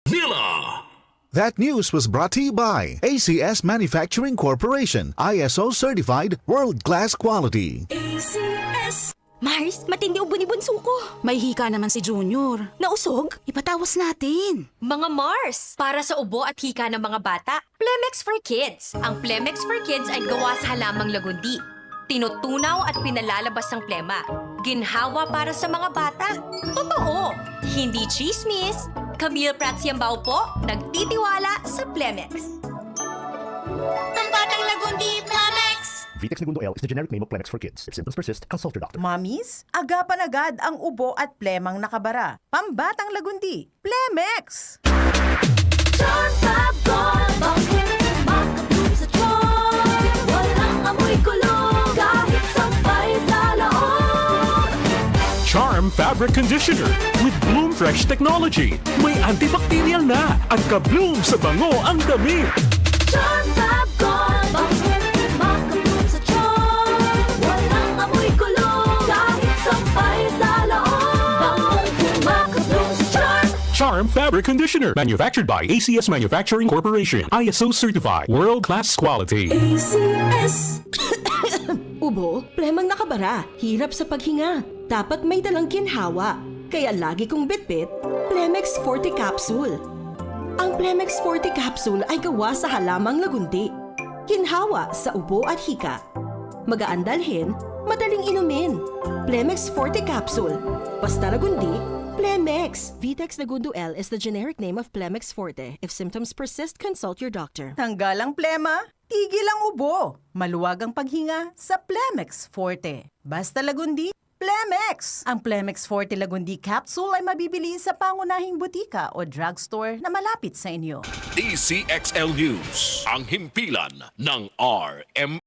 Nila. That news was brought to you by ACS Manufacturing Corporation, ISO certified world-class quality. ACS. Mars, matindi ubo ni bunso ko. May hika naman si Junior. Nausog? Ipatawas natin. Mga Mars, para sa ubo at hika ng mga bata, Plemex for Kids. Ang Plemex for Kids ay gawa sa halamang lagundi. Tinutunaw at pinalalabas ang plema. Ginhawa para sa mga bata. Totoo! Hindi chismis. Camille Pratsiambao po, nagtitiwala sa Plemex. Ang batang lagundi, Plemex! Vitex Segundo L is the generic name of Plemex for kids. If symptoms persist, consult your doctor. Mamis, agapan agad ang ubo at plemang nakabara. Pambatang lagundi, Plemex! Charm Fab Gold, bakit makapun sa tiyan? Walang amoy kulong, kahit sampay sa loob. Charm Fabric Conditioner with Bloom Fresh Technology. May antibacterial na at ka-bloom sa bango ang damit. Charm Fab Gold, bakit makapun sa tiyan? Walang amoy kulong, kahit sampay sa loob. Bangong makapun sa tiyan. Charm Fabric Conditioner. Manufactured by ACS Manufacturing Corporation. ISO certified. World-class quality. ACS. Ubo, plemang nakabara, hirap sa paghinga. Dapat may dalang ginhawa. Kaya lagi kong bitbit, Plemex Forte Capsule. Ang Plemex Forte Capsule ay gawa sa halamang lagundi. Ginhawa sa ubo at hika. Magaan dalhin, madaling inumin. Plemex Forte Capsule. Basta lagundi, Plemex. Vitex Segundo L is the generic name of Plemex Forte. If symptoms persist, consult your doctor. Tanggal ang plema, tigil ang ubo. Maluwag ang paghinga sa Plemex Forte. Basta lagundi, Plemex! Ang Plemex Forte Lagundi Capsule ay mabibili sa pangunahing butika o drugstore na malapit sa inyo. DCXL News. Ang himpilan ng RM